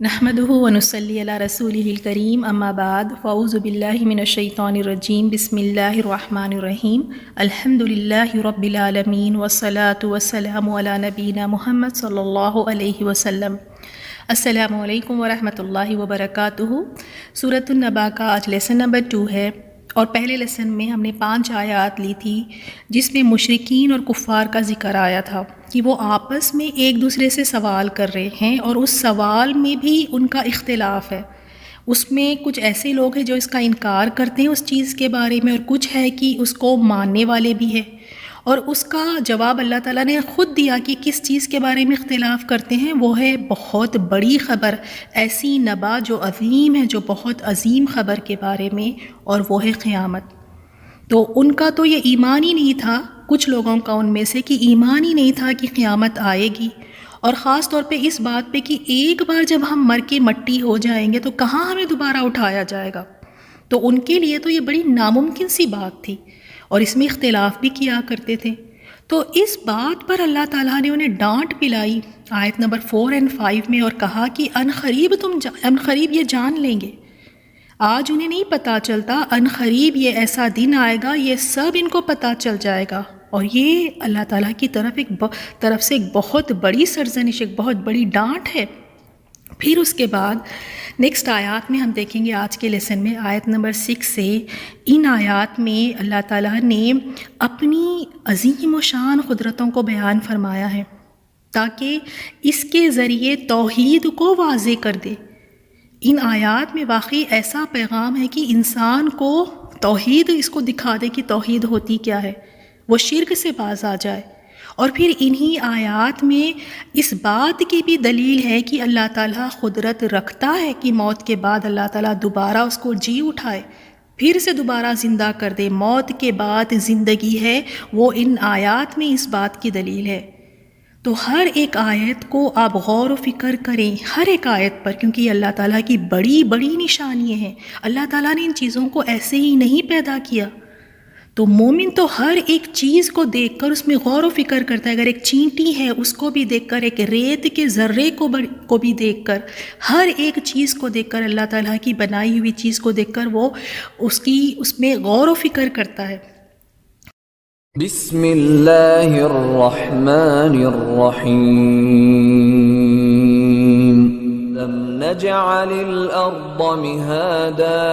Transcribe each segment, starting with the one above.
نحمده ونصلي على رسوله الكريم اما بعد فاعوذ بالله من الشیطان الرجیم بسم اللہ الرحمن الرحیم الحمد للہ رب العالمین والصلاة والسلام علی نبینا محمد صلی اللہ علیہ وسلم۔ السلام علیکم ورحمۃ اللہ وبرکاتہ۔ سورۃ النبا کا آج لیسن نمبر 2 ہے، اور پہلے لیسن میں ہم نے 5 آیات لی تھی جس میں مشرکین اور کفار کا ذکر آیا تھا کہ وہ آپس میں ایک دوسرے سے سوال کر رہے ہیں، اور اس سوال میں بھی ان کا اختلاف ہے۔ اس میں کچھ ایسے لوگ ہیں جو اس کا انکار کرتے ہیں اس چیز کے بارے میں، اور کچھ ہے کہ اس کو ماننے والے بھی ہیں، اور اس کا جواب اللہ تعالیٰ نے خود دیا کہ کس چیز کے بارے میں اختلاف کرتے ہیں۔ وہ ہے بہت بڑی خبر، ایسی نبا جو عظیم ہے، جو بہت عظیم خبر کے بارے میں، اور وہ ہے قیامت۔ تو ان کا تو یہ ایمان ہی نہیں تھا، کچھ لوگوں کا ان میں سے کہ ایمان ہی نہیں تھا کہ قیامت آئے گی، اور خاص طور پہ اس بات پہ کہ ایک بار جب ہم مر کے مٹی ہو جائیں گے تو کہاں ہمیں دوبارہ اٹھایا جائے گا۔ تو ان کے لیے تو یہ بڑی ناممکن سی بات تھی، اور اس میں اختلاف بھی کیا کرتے تھے۔ تو اس بات پر اللہ تعالیٰ نے انہیں ڈانٹ پلائی آیت نمبر 4 اور 5 میں، اور کہا کہ ان قریب یہ جان لیں گے۔ آج انہیں نہیں پتہ چلتا، ان قریب یہ ایسا دن آئے گا، یہ سب ان کو پتہ چل جائے گا۔ اور یہ اللہ تعالیٰ کی طرف سے ایک بہت بڑی سرزنش، ایک بہت بڑی ڈانٹ ہے۔ پھر اس کے بعد نیکسٹ آیات میں ہم دیکھیں گے آج کے لیسن میں آیت نمبر 6 سے، ان آیات میں اللہ تعالیٰ نے اپنی عظیم و شان قدرتوں کو بیان فرمایا ہے تاکہ اس کے ذریعے توحید کو واضح کر دے۔ ان آیات میں واقعی ایسا پیغام ہے کہ انسان کو توحید اس کو دکھا دے کہ توحید ہوتی کیا ہے، وہ شرک سے باز آ جائے۔ اور پھر انہی آیات میں اس بات کی بھی دلیل ہے کہ اللہ تعالیٰ قدرت رکھتا ہے کہ موت کے بعد اللہ تعالیٰ دوبارہ اس کو جی اٹھائے، پھر سے دوبارہ زندہ کر دے، موت کے بعد زندگی ہے، وہ ان آیات میں اس بات کی دلیل ہے۔ تو ہر ایک آیت کو آپ غور و فکر کریں، ہر ایک آیت پر، کیونکہ یہ اللہ تعالیٰ کی بڑی بڑی نشانیاں ہیں۔ اللہ تعالیٰ نے ان چیزوں کو ایسے ہی نہیں پیدا کیا۔ تو مومن تو ہر ایک چیز کو دیکھ کر اس میں غور و فکر کرتا ہے۔ اگر ایک چینٹی ہے اس کو بھی دیکھ کر، ایک ریت کے ذرے کو بھی دیکھ کر، ہر ایک چیز کو دیکھ کر، اللہ تعالیٰ کی بنائی ہوئی چیز کو دیکھ کر وہ اس میں غور و فکر کرتا ہے۔ بسم اللہ الرحمن الرحیم لم نجعل الارض مہادا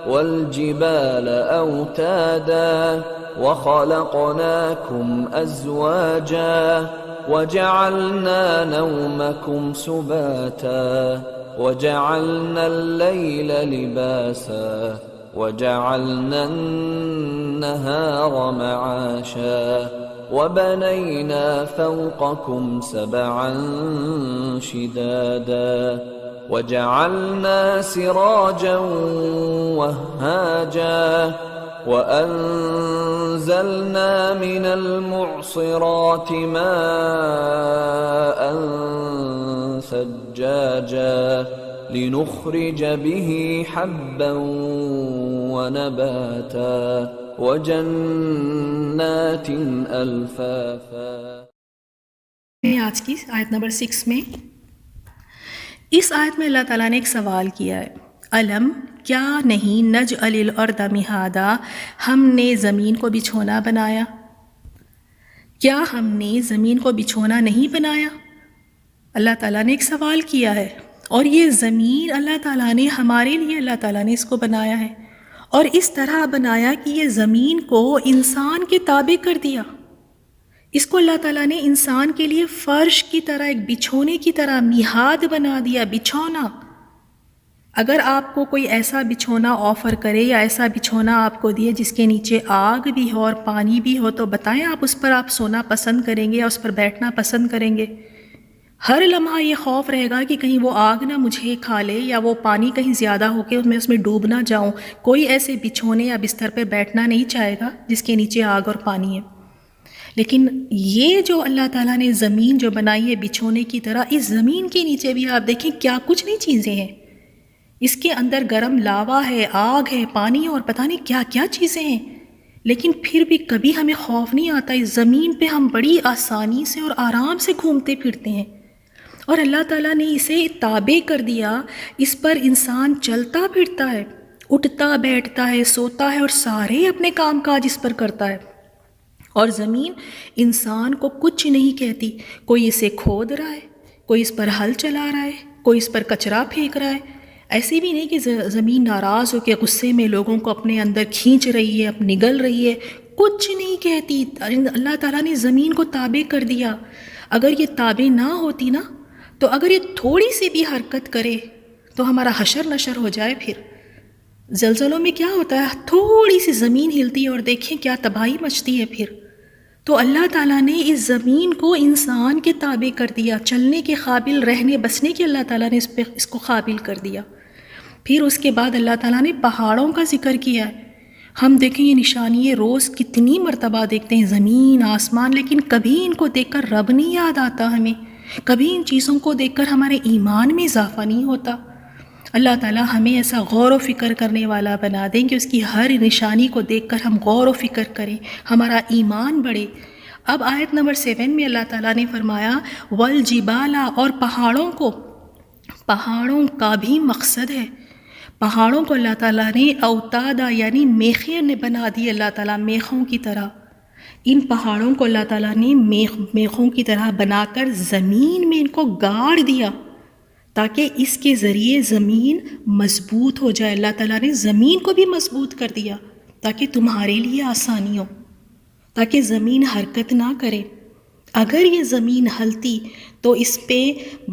والجبال اوتادا وخلقناكم ازواجا وجعلنا نومكم سباتا وجعلنا الليل لباسا وجعلنا النهار معاشا وبنينا فوقكم سبعا شدادا وجعلنا سراجا وهاجا وأنزلنا من المعصرات ماء ثجاجا لنخرج به حبا ونباتا وجنات الفافا۔ آج کی آیت نمبر 6 میں، اس آیت میں اللہ تعالیٰ نے ایک سوال کیا ہے، علم کیا نہیں، نجعل الارض مہادا، ہم نے زمین کو بچھونا بنایا؟ کیا ہم نے زمین کو بچھونا نہیں بنایا؟ اللہ تعالیٰ نے ایک سوال کیا ہے، اور یہ زمین اللہ تعالیٰ نے ہمارے لیے، اللہ تعالیٰ نے اس کو بنایا ہے، اور اس طرح بنایا کہ یہ زمین کو انسان کے تابع کر دیا۔ اس کو اللہ تعالیٰ نے انسان کے لیے فرش کی طرح، ایک بچھونے کی طرح میہاد بنا دیا، بچھونا۔ اگر آپ کو کوئی ایسا بچھونا آفر کرے یا ایسا بچھونا آپ کو دیے جس کے نیچے آگ بھی ہو اور پانی بھی ہو، تو بتائیں آپ اس پر آپ سونا پسند کریں گے یا اس پر بیٹھنا پسند کریں گے؟ ہر لمحہ یہ خوف رہے گا کہ کہیں وہ آگ نہ مجھے کھا لے، یا وہ پانی کہیں زیادہ ہو کے میں اس میں ڈوب نہ جاؤں۔ کوئی ایسے بچھونے یا بستر پہ بیٹھنا نہیں چاہے گا جس کے نیچے آگ اور پانی ہے۔ لیکن یہ جو اللہ تعالیٰ نے زمین جو بنائی ہے بچھونے کی طرح، اس زمین کے نیچے بھی آپ دیکھیں کیا کچھ نہیں چیزیں ہیں۔ اس کے اندر گرم لاوا ہے، آگ ہے، پانی ہے، اور پتہ نہیں کیا کیا چیزیں ہیں۔ لیکن پھر بھی کبھی ہمیں خوف نہیں آتا، اس زمین پہ ہم بڑی آسانی سے اور آرام سے گھومتے پھرتے ہیں، اور اللہ تعالیٰ نے اسے تابع کر دیا، اس پر انسان چلتا پھرتا ہے، اٹھتا بیٹھتا ہے، سوتا ہے، اور سارے اپنے کام کاج اس پر کرتا ہے۔ اور زمین انسان کو کچھ نہیں کہتی، کوئی اسے کھود رہا ہے، کوئی اس پر ہل چلا رہا ہے، کوئی اس پر کچرا پھینک رہا ہے۔ ایسی بھی نہیں کہ زمین ناراض ہو کے غصے میں لوگوں کو اپنے اندر کھینچ رہی ہے، نگل رہی ہے، کچھ نہیں کہتی۔ اللہ تعالیٰ نے زمین کو تابع کر دیا۔ اگر یہ تابع نہ ہوتی نا، تو اگر یہ تھوڑی سی بھی حرکت کرے تو ہمارا حشر نشر ہو جائے۔ پھر زلزلوں میں کیا ہوتا ہے، تھوڑی سی زمین ہلتی ہے اور دیکھیں کیا تباہی مچتی ہے۔ پھر تو اللہ تعالیٰ نے اس زمین کو انسان کے تابع کر دیا، چلنے کے قابل، رہنے بسنے کے اللہ تعالیٰ نے اس کو قابل کر دیا۔ پھر اس کے بعد اللہ تعالیٰ نے پہاڑوں کا ذکر کیا ہے۔ ہم دیکھیں یہ نشانی روز کتنی مرتبہ دیکھتے ہیں، زمین آسمان، لیکن کبھی ان کو دیکھ کر رب نہیں یاد آتا ہمیں، کبھی ان چیزوں کو دیکھ کر ہمارے ایمان میں اضافہ نہیں ہوتا۔ اللہ تعالیٰ ہمیں ایسا غور و فکر کرنے والا بنا دیں کہ اس کی ہر نشانی کو دیکھ کر ہم غور و فکر کریں، ہمارا ایمان بڑھے۔ اب آیت نمبر 7 میں اللہ تعالیٰ نے فرمایا والجبالا، اور پہاڑوں کا بھی مقصد ہے۔ پہاڑوں کو اللہ تعالیٰ نے اوتادا یعنی میخیں نے بنا دی، اللہ تعالیٰ میخوں کی طرح۔ ان پہاڑوں کو اللہ تعالیٰ نے میخوں کی طرح بنا کر زمین میں ان کو گاڑ دیا تاکہ اس کے ذریعے زمین مضبوط ہو جائے۔ اللہ تعالیٰ نے زمین کو بھی مضبوط کر دیا تاکہ تمہارے لیے آسانی ہو، تاکہ زمین حرکت نہ کرے۔ اگر یہ زمین ہلتی تو اس پہ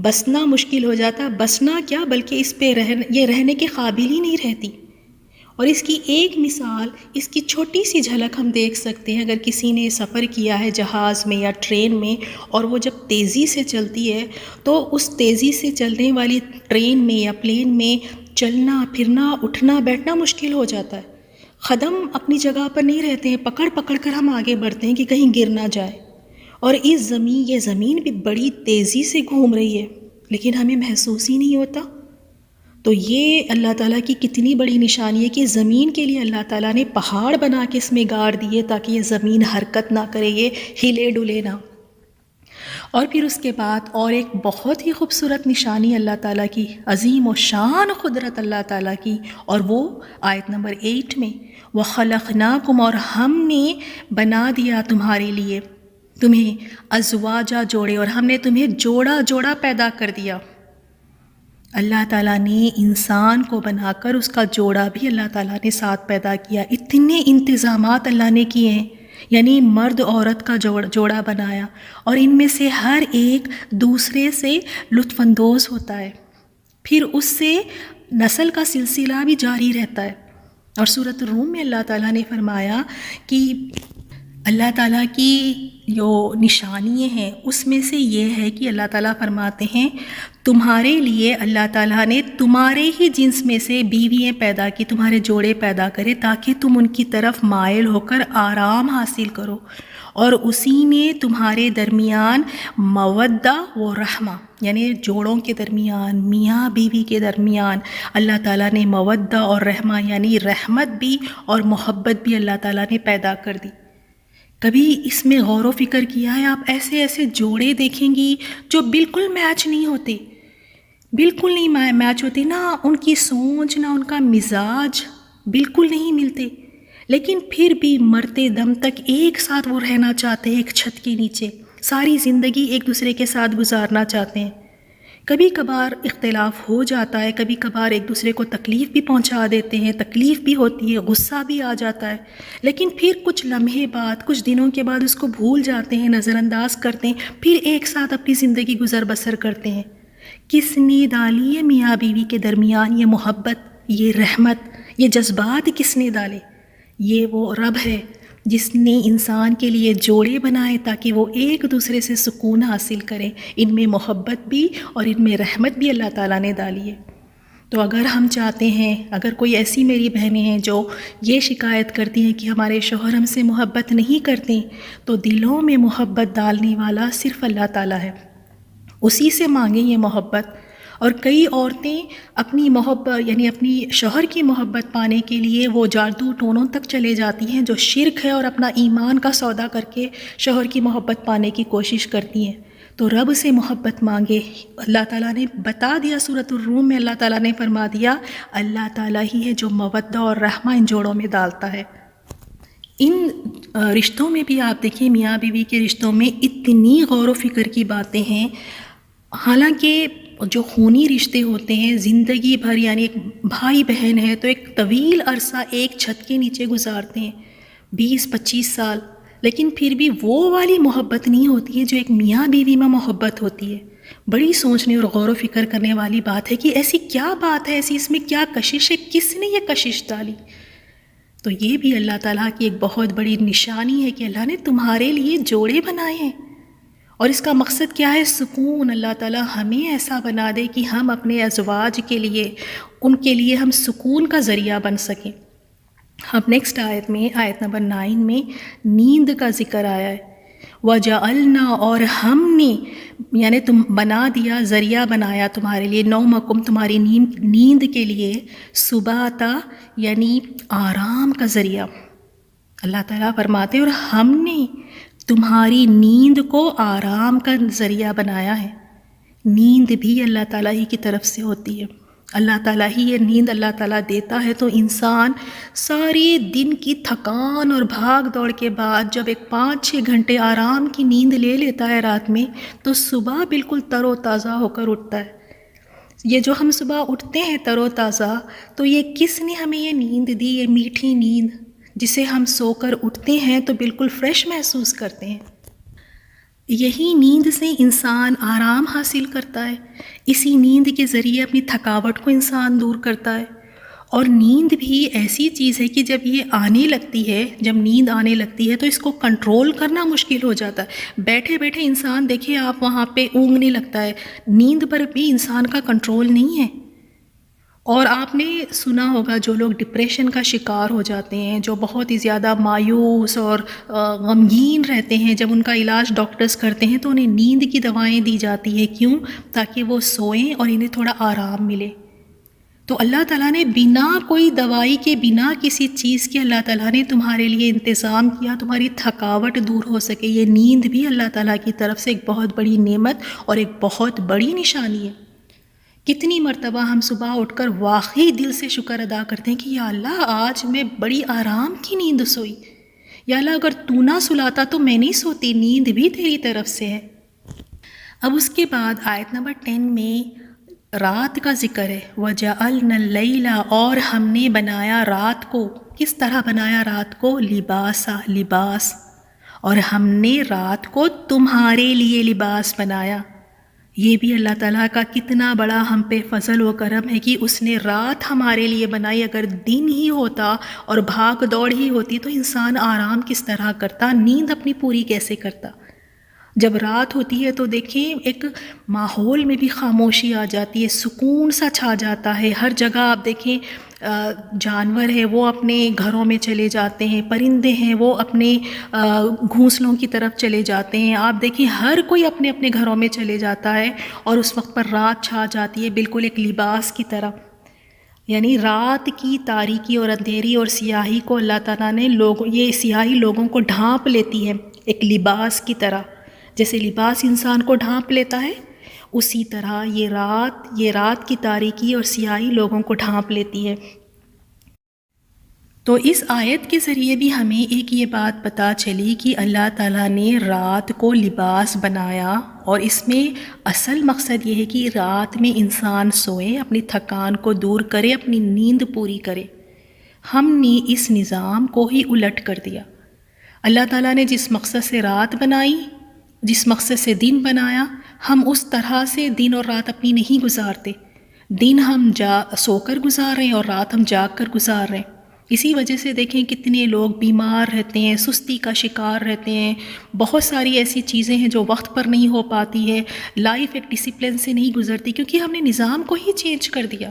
بسنا مشکل ہو جاتا، بسنا کیا بلکہ اس پہ یہ رہنے کے قابل ہی نہیں رہتی۔ اور اس کی ایک مثال، اس کی چھوٹی سی جھلک ہم دیکھ سکتے ہیں۔ اگر کسی نے سفر کیا ہے جہاز میں یا ٹرین میں، اور وہ جب تیزی سے چلتی ہے تو اس تیزی سے چلنے والی ٹرین میں یا پلین میں چلنا پھرنا اٹھنا بیٹھنا مشکل ہو جاتا ہے۔ قدم اپنی جگہ پر نہیں رہتے ہیں، پکڑ پکڑ کر ہم آگے بڑھتے ہیں کہ کہیں گر نہ جائے۔ اور یہ زمین بھی بڑی تیزی سے گھوم رہی ہے لیکن ہمیں محسوس ہی نہیں ہوتا۔ تو یہ اللہ تعالیٰ کی کتنی بڑی نشانی ہے کہ زمین کے لیے اللہ تعالیٰ نے پہاڑ بنا کے اس میں گاڑ دیے تاکہ یہ زمین حرکت نہ کرے، یہ ہلے ڈلے نہ۔ اور پھر اس کے بعد اور ایک بہت ہی خوبصورت نشانی اللہ تعالیٰ کی، عظیم و شان قدرت اللہ تعالیٰ کی، اور وہ آیت نمبر 8 میں وَخَلَقْنَاكُمْ، اور ہم نے بنا دیا تمہارے لیے، تمہیں ازواجا جوڑے، اور ہم نے تمہیں جوڑا جوڑا پیدا کر دیا۔ اللہ تعالیٰ نے انسان کو بنا کر اس کا جوڑا بھی اللہ تعالیٰ نے ساتھ پیدا کیا۔ اتنے انتظامات اللہ نے کیے ہیں، یعنی مرد عورت کا جوڑا بنایا، اور ان میں سے ہر ایک دوسرے سے لطف اندوز ہوتا ہے، پھر اس سے نسل کا سلسلہ بھی جاری رہتا ہے۔ اور سورۃ الروم میں اللہ تعالیٰ نے فرمایا کہ اللہ تعالیٰ کی جو نشانیاں ہیں اس میں سے یہ ہے کہ اللہ تعالیٰ فرماتے ہیں تمہارے لیے اللہ تعالیٰ نے تمہارے ہی جنس میں سے بیویاں پیدا کی، تمہارے جوڑے پیدا کرے تاکہ تم ان کی طرف مائل ہو کر آرام حاصل کرو، اور اسی نے تمہارے درمیان مودہ و رحمہ، یعنی جوڑوں کے درمیان، میاں بیوی کے درمیان اللہ تعالیٰ نے مودہ اور رحمہ یعنی رحمت بھی اور محبت بھی اللہ تعالیٰ نے پیدا کر دی۔ کبھی اس میں غور و فکر کیا ہے؟ آپ ایسے ایسے جوڑے دیکھیں گی جو بالکل میچ نہیں ہوتے، بالکل نہیں میچ ہوتے، نہ ان کی سوچ نہ ان کا مزاج بالکل نہیں ملتے، لیکن پھر بھی مرتے دم تک ایک ساتھ وہ رہنا چاہتے ہیں، ایک چھت کے نیچے ساری زندگی ایک دوسرے کے ساتھ گزارنا چاہتے ہیں۔ کبھی کبھار اختلاف ہو جاتا ہے، کبھی کبھار ایک دوسرے کو تکلیف بھی پہنچا دیتے ہیں، تکلیف بھی ہوتی ہے، غصہ بھی آ جاتا ہے، لیکن پھر کچھ لمحے بعد، کچھ دنوں کے بعد اس کو بھول جاتے ہیں، نظر انداز کرتے ہیں، پھر ایک ساتھ اپنی زندگی گزر بسر کرتے ہیں۔ کس نے ڈالی ہے میاں بیوی کے درمیان یہ محبت، یہ رحمت، یہ جذبات کس نے ڈالے؟ یہ وہ رب ہے جس نے انسان کے لیے جوڑے بنائے تاکہ وہ ایک دوسرے سے سکون حاصل کریں۔ ان میں محبت بھی اور ان میں رحمت بھی اللہ تعالیٰ نے ڈالی ہے۔ تو اگر ہم چاہتے ہیں، اگر کوئی ایسی میری بہنیں ہیں جو یہ شکایت کرتی ہیں کہ ہمارے شوہر ہم سے محبت نہیں کرتے، تو دلوں میں محبت ڈالنے والا صرف اللہ تعالیٰ ہے، اسی سے مانگیں یہ محبت۔ اور کئی عورتیں اپنی محبت یعنی اپنی شوہر کی محبت پانے کے لیے وہ جادو ٹونوں تک چلے جاتی ہیں جو شرک ہے، اور اپنا ایمان کا سودا کر کے شوہر کی محبت پانے کی کوشش کرتی ہیں۔ تو رب سے محبت مانگے. اللہ تعالیٰ نے بتا دیا سورۃ الروم میں، اللہ تعالیٰ نے فرما دیا اللہ تعالیٰ ہی ہے جو مودہ اور رحمہ ان جوڑوں میں ڈالتا ہے. ان رشتوں میں بھی آپ دیکھیں، میاں بیوی کے رشتوں میں اتنی غور و فکر کی باتیں ہیں. حالانکہ جو خونی رشتے ہوتے ہیں زندگی بھر، یعنی ایک بھائی بہن ہے تو ایک طویل عرصہ ایک چھت کے نیچے گزارتے ہیں، 20-25 سال، لیکن پھر بھی وہ والی محبت نہیں ہوتی ہے جو ایک میاں بیوی میں محبت ہوتی ہے. بڑی سوچنے اور غور و فکر کرنے والی بات ہے کہ ایسی کیا بات ہے، ایسی اس میں کیا کشش ہے، کس نے یہ کشش ڈالی. تو یہ بھی اللہ تعالیٰ کی ایک بہت بڑی نشانی ہے کہ اللہ نے تمہارے لیے جوڑے بنائے ہیں. اور اس کا مقصد کیا ہے؟ سکون. اللہ تعالیٰ ہمیں ایسا بنا دے کہ ہم اپنے ازواج کے لیے، ان کے لیے ہم سکون کا ذریعہ بن سکیں. اب نیکسٹ آیت میں، آیت نمبر 9 میں نیند کا ذکر آیا ہے. وَجَعَلْنَا، اور ہم نے، یعنی تم بنا دیا، ذریعہ بنایا تمہارے لیے، نومکم، تمہاری نیند کے لیے، سباتا، یعنی آرام کا ذریعہ. اللہ تعالیٰ فرماتے ہیں اور ہم نے تمہاری نیند کو آرام کا ذریعہ بنایا ہے. نیند بھی اللہ تعالیٰ ہی کی طرف سے ہوتی ہے. اللہ تعالیٰ ہی یہ نیند اللہ تعالیٰ دیتا ہے. تو انسان سارے دن کی تھکان اور بھاگ دوڑ کے بعد جب ایک 5-6 گھنٹے آرام کی نیند لے لیتا ہے رات میں، تو صبح بالکل تر و تازہ ہو کر اٹھتا ہے. یہ جو ہم صبح اٹھتے ہیں تر و تازہ، تو یہ کس نے ہمیں یہ نیند دی؟ یہ میٹھی نیند جسے ہم سو کر اٹھتے ہیں تو بالکل فریش محسوس کرتے ہیں. یہی نیند سے انسان آرام حاصل کرتا ہے. اسی نیند کے ذریعے اپنی تھکاوٹ کو انسان دور کرتا ہے. اور نیند بھی ایسی چیز ہے کہ جب یہ آنے لگتی ہے، جب نیند آنے لگتی ہے تو اس کو کنٹرول کرنا مشکل ہو جاتا ہے. بیٹھے بیٹھے انسان دیکھیں آپ وہاں پہ اونگنے لگتا ہے. نیند پر بھی انسان کا کنٹرول نہیں ہے. اور آپ نے سنا ہوگا جو لوگ ڈپریشن کا شکار ہو جاتے ہیں، جو بہت ہی زیادہ مایوس اور غمگین رہتے ہیں، جب ان کا علاج ڈاکٹرز کرتے ہیں تو انہیں نیند کی دوائیں دی جاتی ہیں. کیوں؟ تاکہ وہ سوئیں اور انہیں تھوڑا آرام ملے. تو اللہ تعالیٰ نے بنا کوئی دوائی کے، بنا کسی چیز کے، اللہ تعالیٰ نے تمہارے لیے انتظام کیا تمہاری تھکاوٹ دور ہو سکے. یہ نیند بھی اللہ تعالیٰ کی طرف سے ایک بہت بڑی نعمت اور ایک بہت بڑی نشانی ہے. کتنی مرتبہ ہم صبح اٹھ کر واقعی دل سے شکر ادا کرتے ہیں کہ یا اللہ آج میں بڑی آرام کی نیند سوئی. یا اللہ اگر تو نہ سلاتا تو میں نہیں سوتی، نیند بھی تیری طرف سے ہے. اب اس کے بعد آیت نمبر 10 میں رات کا ذکر ہے. وَجَعَلْنَا اللَّيْلَ، اور ہم نے بنایا رات کو. کس طرح بنایا رات کو؟ لباسا، لباس. اور ہم نے رات کو تمہارے لیے لباس بنایا. یہ بھی اللہ تعالیٰ کا کتنا بڑا ہم پہ فضل و کرم ہے کہ اس نے رات ہمارے لیے بنائی. اگر دن ہی ہوتا اور بھاگ دوڑ ہی ہوتی تو انسان آرام کس طرح کرتا، نیند اپنی پوری کیسے کرتا. جب رات ہوتی ہے تو دیکھیں ایک ماحول میں بھی خاموشی آ جاتی ہے، سکون سا چھا جاتا ہے. ہر جگہ آپ دیکھیں جانور ہیں وہ اپنے گھروں میں چلے جاتے ہیں، پرندے ہیں وہ اپنے گھونسلوں کی طرف چلے جاتے ہیں. آپ دیکھیں ہر کوئی اپنے اپنے گھروں میں چلے جاتا ہے اور اس وقت پر رات چھا جاتی ہے بالکل ایک لباس کی طرح. یعنی رات کی تاریکی اور اندھیری اور سیاہی کو اللہ تعالیٰ نے یہ سیاہی لوگوں کو ڈھانپ لیتی ہے ایک لباس کی طرح. جیسے لباس انسان کو ڈھانپ لیتا ہے، اسی طرح یہ رات کی تاریکی اور سیاہی لوگوں کو ڈھانپ لیتی ہے. تو اس آیت کے ذریعے بھی ہمیں ایک یہ بات پتہ چلی کہ اللہ تعالیٰ نے رات کو لباس بنایا، اور اس میں اصل مقصد یہ ہے کہ رات میں انسان سوئے، اپنی تھکان کو دور کرے، اپنی نیند پوری کرے. ہم نے اس نظام کو ہی الٹ کر دیا. اللہ تعالیٰ نے جس مقصد سے رات بنائی، جس مقصد سے دن بنایا، ہم اس طرح سے دن اور رات اپنی نہیں گزارتے. دن ہم سو کر گزار رہے ہیں اور رات ہم جاگ کر گزار رہے ہیں. اسی وجہ سے دیکھیں کتنے لوگ بیمار رہتے ہیں، سستی کا شکار رہتے ہیں. بہت ساری ایسی چیزیں ہیں جو وقت پر نہیں ہو پاتی ہے. لائف ایک ڈسپلن سے نہیں گزرتی کیونکہ ہم نے نظام کو ہی چینج کر دیا.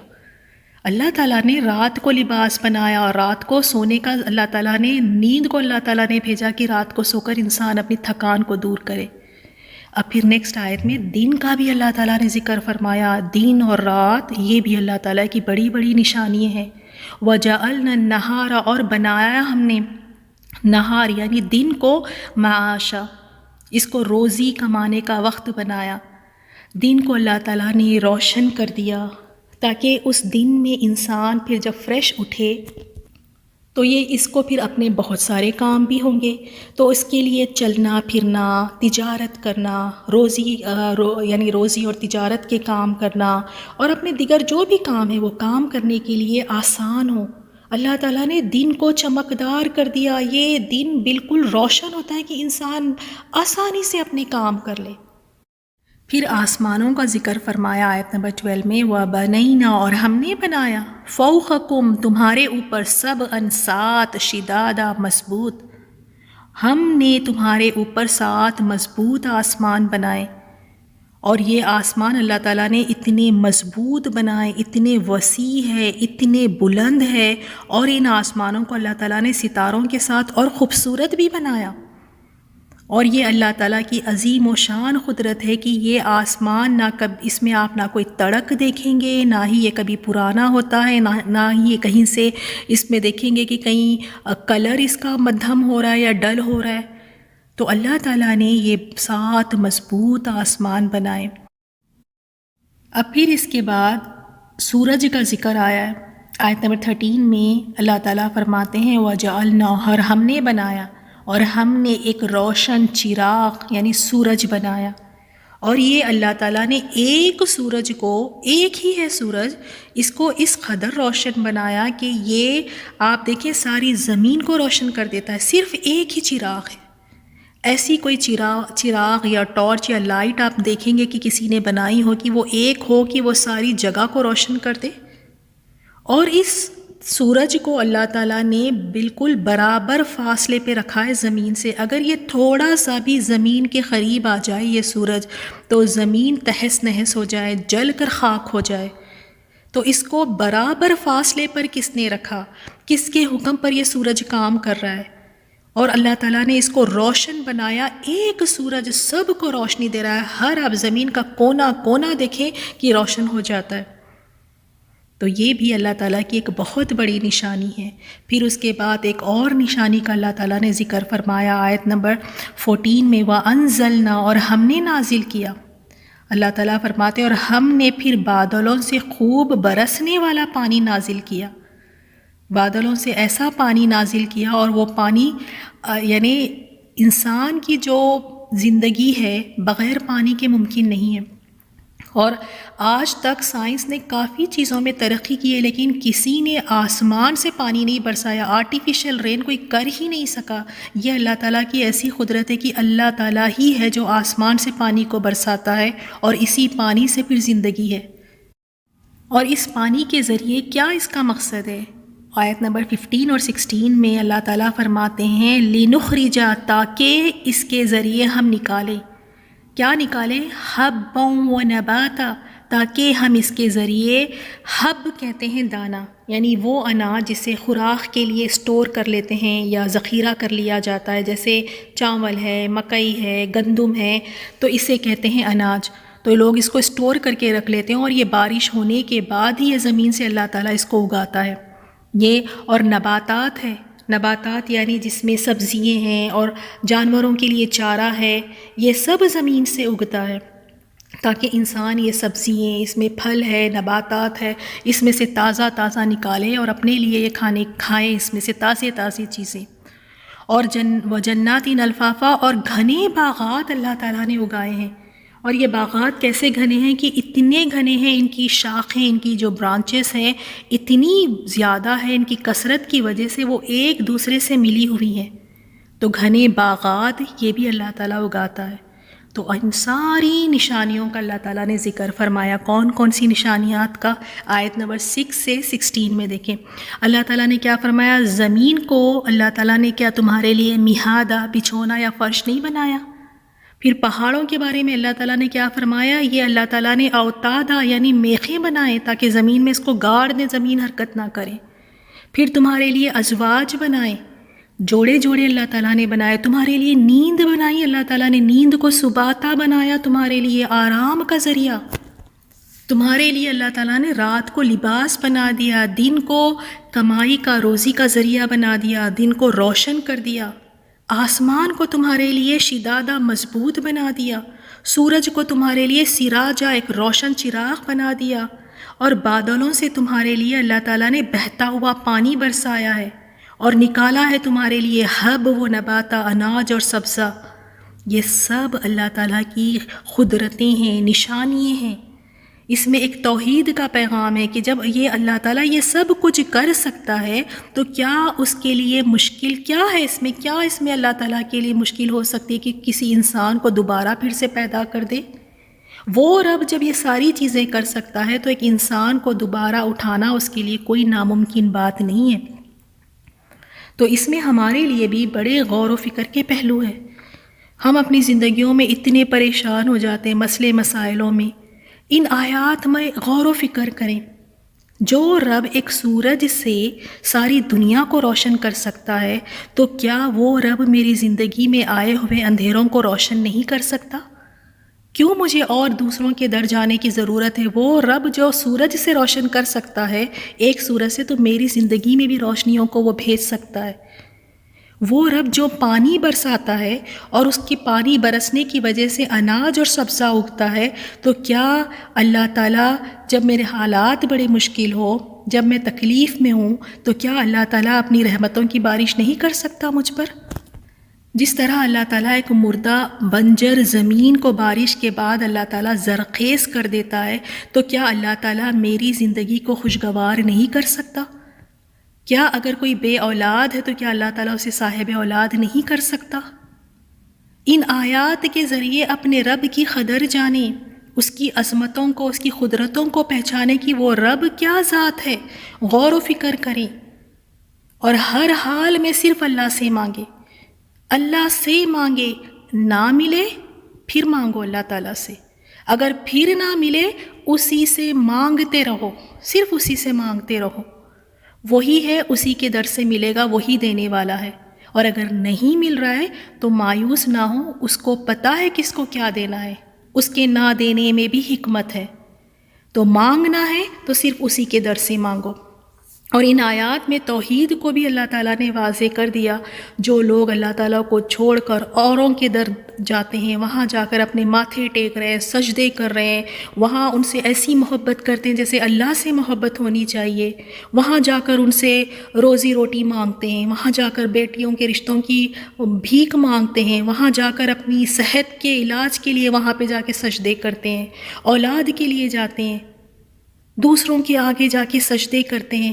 اللہ تعالیٰ نے رات کو لباس بنایا اور رات کو سونے کا اللہ تعالیٰ نے، نیند کو اللہ تعالیٰ نے بھیجا کہ رات کو سو کر انسان اپنی تھکان کو دور کرے. اب پھر نیکسٹ آیت میں دن کا بھی اللہ تعالیٰ نے ذکر فرمایا. دن اور رات یہ بھی اللہ تعالیٰ کی بڑی بڑی نشانی ہیں. وَجَعَلْنَا النَّهَارَ، اور بنایا ہم نے نہار یعنی دن کو، معاشا اس کو روزی کمانے کا وقت بنایا، دن کو اللہ تعالیٰ نے روشن کر دیا تاکہ اس دن میں انسان پھر جب فریش اٹھے تو یہ اس کو پھر اپنے بہت سارے کام بھی ہوں گے، تو اس کے لیے چلنا پھرنا، تجارت کرنا، یعنی روزی اور تجارت کے کام کرنا اور اپنے دیگر جو بھی کام ہے وہ کام کرنے کے لیے آسان ہو۔ اللہ تعالیٰ نے دن کو چمکدار کر دیا، یہ دن بالکل روشن ہوتا ہے کہ انسان آسانی سے اپنے کام کر لے۔ پھر آسمانوں کا ذکر فرمایا آیت نمبر 12 میں، وَبَنَيْنَا، اور ہم نے بنایا، فَوْقَكُمْ، تمہارے اوپر، سَبْعًا، 7، شِدَادًا، مضبوط، ہم نے تمہارے اوپر 7 مضبوط آسمان بنائے۔ اور یہ آسمان اللہ تعالیٰ نے اتنے مضبوط بنائے، اتنے وسیع ہے، اتنے بلند ہے، اور ان آسمانوں کو اللہ تعالیٰ نے ستاروں کے ساتھ اور خوبصورت بھی بنایا۔ اور یہ اللہ تعالیٰ کی عظیم و شان قدرت ہے کہ یہ آسمان اس میں آپ نہ کوئی تڑک دیکھیں گے، نہ ہی یہ کبھی پرانا ہوتا ہے، نہ ہی یہ کہیں سے اس میں دیکھیں گے کہ کہیں کلر اس کا مدھم ہو رہا ہے یا ڈل ہو رہا ہے۔ تو اللہ تعالیٰ نے یہ 7 مضبوط آسمان بنائے۔ اب پھر اس کے بعد سورج کا ذکر آیا ہے آیت نمبر 13 میں، اللہ تعالیٰ فرماتے ہیں، وَجَعَلْنَا، اور ہم نے بنایا، اور ہم نے ایک روشن چراغ یعنی سورج بنایا۔ اور یہ اللہ تعالیٰ نے ایک سورج کو، ایک ہی ہے سورج، اس کو اس قدر روشن بنایا کہ یہ آپ دیکھیں ساری زمین کو روشن کر دیتا ہے، صرف ایک ہی چراغ ہے۔ ایسی کوئی چراغ یا ٹارچ یا لائٹ آپ دیکھیں گے کہ کسی نے بنائی ہو کہ وہ ایک ہو کہ وہ ساری جگہ کو روشن کر دے؟ اور اس سورج کو اللہ تعالیٰ نے بالکل برابر فاصلے پہ رکھا ہے زمین سے۔ اگر یہ تھوڑا سا بھی زمین کے قریب آ جائے یہ سورج تو زمین تہس نہس ہو جائے، جل کر خاک ہو جائے۔ تو اس کو برابر فاصلے پر کس نے رکھا؟ کس کے حکم پر یہ سورج کام کر رہا ہے؟ اور اللہ تعالیٰ نے اس کو روشن بنایا، ایک سورج سب کو روشنی دے رہا ہے، ہر آپ زمین کا کونا کونا دیکھیں کہ روشن ہو جاتا ہے۔ تو یہ بھی اللہ تعالیٰ کی ایک بہت بڑی نشانی ہے۔ پھر اس کے بعد ایک اور نشانی کا اللہ تعالیٰ نے ذکر فرمایا آیت نمبر 14 میں، وَأَنزَلْنَا، اور ہم نے نازل کیا۔ اللہ تعالیٰ فرماتے ہیں، اور ہم نے پھر بادلوں سے خوب برسنے والا پانی نازل کیا، بادلوں سے ایسا پانی نازل کیا، اور وہ پانی یعنی انسان کی جو زندگی ہے بغیر پانی کے ممکن نہیں ہے۔ اور آج تک سائنس نے کافی چیزوں میں ترقی کی ہے، لیکن کسی نے آسمان سے پانی نہیں برسایا، آرٹیفیشل رین کوئی کر ہی نہیں سکا۔ یہ اللہ تعالیٰ کی ایسی قدرت ہے کہ اللہ تعالیٰ ہی ہے جو آسمان سے پانی کو برساتا ہے، اور اسی پانی سے پھر زندگی ہے۔ اور اس پانی کے ذریعے کیا اس کا مقصد ہے؟ آیت نمبر 15 اور 16 میں اللہ تعالیٰ فرماتے ہیں، لِنُخْرِجَ، تاکہ اس کے ذریعے ہم نکالیں، کیا نکالیں؟ حَبًّا وَنَبَاتًا، تاکہ ہم اس کے ذریعے، حب کہتے ہیں دانہ، یعنی وہ اناج جسے خوراک کے لیے اسٹور کر لیتے ہیں یا ذخیرہ کر لیا جاتا ہے، جیسے چاول ہے، مکئی ہے، گندم ہے، تو اسے کہتے ہیں اناج۔ تو لوگ اس کو اسٹور کر کے رکھ لیتے ہیں، اور یہ بارش ہونے کے بعد ہی یہ زمین سے اللہ تعالیٰ اس کو اگاتا ہے۔ یہ اور نباتات ہے، نباتات یعنی جس میں سبزیاں ہیں اور جانوروں کے لیے چارہ ہے، یہ سب زمین سے اگتا ہے تاکہ انسان یہ سبزیاں، اس میں پھل ہے، نباتات ہے، اس میں سے تازہ تازہ نکالے اور اپنے لیے یہ کھائیں، اس میں سے تازی چیزیں۔ اور وجنات الفافا، اور گھنے باغات اللہ تعالیٰ نے اگائے ہیں۔ اور یہ باغات کیسے گھنے ہیں کہ اتنے گھنے ہیں، ان کی شاخیں، ان کی جو برانچز ہیں اتنی زیادہ ہے، ان کی کثرت کی وجہ سے وہ ایک دوسرے سے ملی ہوئی ہیں۔ تو گھنے باغات یہ بھی اللہ تعالیٰ اگاتا ہے۔ تو ان ساری نشانیوں کا اللہ تعالیٰ نے ذکر فرمایا۔ کون کون سی نشانیات کا؟ آیت نمبر 6 سے 16 میں دیکھیں اللہ تعالیٰ نے کیا فرمایا، زمین کو اللہ تعالیٰ نے کیا تمہارے لیے مہادہ، بچھونا یا فرش نہیں بنایا؟ پھر پہاڑوں کے بارے میں اللہ تعالیٰ نے کیا فرمایا، یہ اللہ تعالیٰ نے اوتادا یعنی میخیں بنائے تاکہ زمین میں اس کو گاڑ دیں، زمین حرکت نہ کرے۔ پھر تمہارے لیے ازواج بنائے، جوڑے جوڑے اللہ تعالیٰ نے بنائے۔ تمہارے لیے نیند بنائی، اللہ تعالیٰ نے نیند کو سباتا بنایا، تمہارے لیے آرام کا ذریعہ۔ تمہارے لیے اللہ تعالیٰ نے رات کو لباس بنا دیا، دن کو کمائی کا، روزی کا ذریعہ بنا دیا، دن کو روشن کر دیا۔ آسمان کو تمہارے لیے شدادہ مضبوط بنا دیا، سورج کو تمہارے لیے سراجہ ایک روشن چراغ بنا دیا، اور بادلوں سے تمہارے لیے اللہ تعالیٰ نے بہتا ہوا پانی برسایا ہے، اور نکالا ہے تمہارے لیے حب و نباتہ، اناج اور سبزہ۔ یہ سب اللہ تعالیٰ کی قدرتیں ہیں، نشانیاں ہیں۔ اس میں ایک توحید کا پیغام ہے کہ جب یہ اللہ تعالیٰ یہ سب کچھ کر سکتا ہے تو کیا اس کے لیے مشکل کیا ہے؟ اس میں اللہ تعالیٰ کے لیے مشکل ہو سکتی ہے کہ کسی انسان کو دوبارہ پھر سے پیدا کر دے؟ وہ رب جب یہ ساری چیزیں کر سکتا ہے تو ایک انسان کو دوبارہ اٹھانا اس کے لیے کوئی ناممکن بات نہیں ہے۔ تو اس میں ہمارے لیے بھی بڑے غور و فکر کے پہلو ہیں۔ ہم اپنی زندگیوں میں اتنے پریشان ہو جاتے ہیں مسئلے مسائلوں میں، ان آیات میں غور و فکر کریں۔ جو رب ایک سورج سے ساری دنیا کو روشن کر سکتا ہے تو کیا وہ رب میری زندگی میں آئے ہوئے اندھیروں کو روشن نہیں کر سکتا؟ کیوں مجھے اور دوسروں کے در جانے کی ضرورت ہے؟ وہ رب جو سورج سے روشن کر سکتا ہے ایک سورج سے، تو میری زندگی میں بھی روشنیوں کو وہ بھیج سکتا ہے۔ وہ رب جو پانی برساتا ہے اور اس کی پانی برسنے کی وجہ سے اناج اور سبزہ اگتا ہے، تو کیا اللہ تعالیٰ جب میرے حالات بڑے مشکل ہو، جب میں تکلیف میں ہوں، تو کیا اللہ تعالیٰ اپنی رحمتوں کی بارش نہیں کر سکتا مجھ پر؟ جس طرح اللہ تعالیٰ ایک مردہ بنجر زمین کو بارش کے بعد اللہ تعالیٰ زرخیز کر دیتا ہے، تو کیا اللہ تعالیٰ میری زندگی کو خوشگوار نہیں کر سکتا؟ کیا اگر کوئی بے اولاد ہے تو کیا اللہ تعالیٰ اسے صاحب اولاد نہیں کر سکتا؟ ان آیات کے ذریعے اپنے رب کی قدر جانیں، اس کی عظمتوں کو، اس کی قدرتوں کو پہچانے کہ وہ رب کیا ذات ہے، غور و فکر کریں، اور ہر حال میں صرف اللہ سے مانگے، اللہ سے مانگے۔ نہ ملے پھر مانگو اللہ تعالیٰ سے، اگر پھر نہ ملے اسی سے مانگتے رہو، صرف اسی سے مانگتے رہو۔ وہی ہے، اسی کے در سے ملے گا، وہی دینے والا ہے۔ اور اگر نہیں مل رہا ہے تو مایوس نہ ہو، اس کو پتہ ہے کس کو کیا دینا ہے، اس کے نہ دینے میں بھی حکمت ہے۔ تو مانگنا ہے تو صرف اسی کے در سے مانگو۔ اور ان آیات میں توحید کو بھی اللہ تعالیٰ نے واضح کر دیا۔ جو لوگ اللہ تعالیٰ کو چھوڑ کر اوروں کے در جاتے ہیں، وہاں جا کر اپنے ماتھے ٹیک رہے ہیں، سجدے کر رہے ہیں، وہاں ان سے ایسی محبت کرتے ہیں جیسے اللہ سے محبت ہونی چاہیے، وہاں جا کر ان سے روزی روٹی مانگتے ہیں، وہاں جا کر بیٹیوں کے رشتوں کی بھیک مانگتے ہیں، وہاں جا کر اپنی صحت کے علاج کے لیے وہاں پہ جا کے سجدے کرتے ہیں، اولاد کے لیے جاتے ہیں، دوسروں کے آگے جا کے سجدے کرتے ہیں۔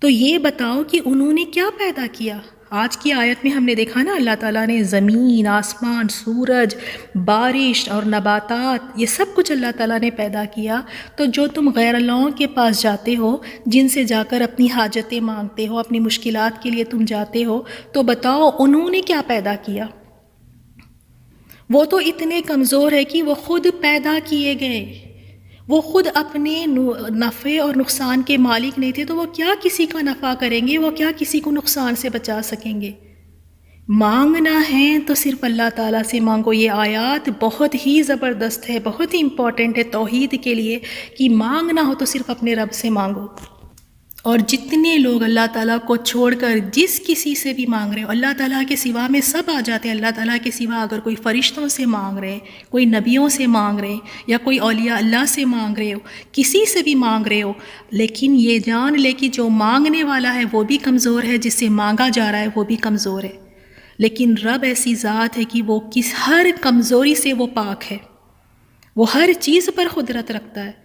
تو یہ بتاؤ کہ انہوں نے کیا پیدا کیا؟ آج کی آیت میں ہم نے دیکھا نا، اللہ تعالیٰ نے زمین، آسمان، سورج، بارش اور نباتات، یہ سب کچھ اللہ تعالیٰ نے پیدا کیا۔ تو جو تم غیر اللہوں کے پاس جاتے ہو، جن سے جا کر اپنی حاجتیں مانگتے ہو، اپنی مشکلات کے لیے تم جاتے ہو، تو بتاؤ انہوں نے کیا پیدا کیا؟ وہ تو اتنے کمزور ہے کہ وہ خود پیدا کیے گئے، وہ خود اپنے نفع اور نقصان کے مالک نہیں تھے، تو وہ کیا کسی کا نفع کریں گے، وہ کیا کسی کو نقصان سے بچا سکیں گے؟ مانگنا ہے تو صرف اللہ تعالیٰ سے مانگو۔ یہ آیات بہت ہی زبردست ہے، بہت ہی امپورٹنٹ ہے توحید کے لیے، کہ مانگنا ہو تو صرف اپنے رب سے مانگو۔ اور جتنے لوگ اللہ تعالیٰ کو چھوڑ کر جس کسی سے بھی مانگ رہے ہو، اللہ تعالیٰ کے سوا میں سب آ جاتے ہیں۔ اللہ تعالیٰ کے سوا اگر کوئی فرشتوں سے مانگ رہے، کوئی نبیوں سے مانگ رہے، یا کوئی اولیاء اللہ سے مانگ رہے ہو، کسی سے بھی مانگ رہے ہو، لیکن یہ جان لے کہ جو مانگنے والا ہے وہ بھی کمزور ہے، جس سے مانگا جا رہا ہے وہ بھی کمزور ہے۔ لیکن رب ایسی ذات ہے کہ وہ ہر کمزوری سے وہ پاک ہے، وہ ہر چیز پر قدرت رکھتا ہے۔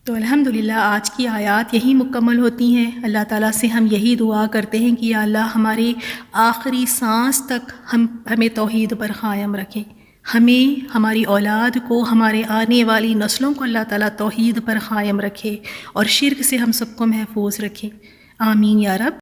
تو الحمدللہ آج کی آیات یہی مکمل ہوتی ہیں۔ اللہ تعالیٰ سے ہم یہی دعا کرتے ہیں کہ یا اللہ ہماری آخری سانس تک ہمیں توحید پر قائم رکھیں، ہمیں، ہماری اولاد کو، ہمارے آنے والی نسلوں کو اللہ تعالیٰ توحید پر قائم رکھے، اور شرک سے ہم سب کو محفوظ رکھے۔ آمین یا رب۔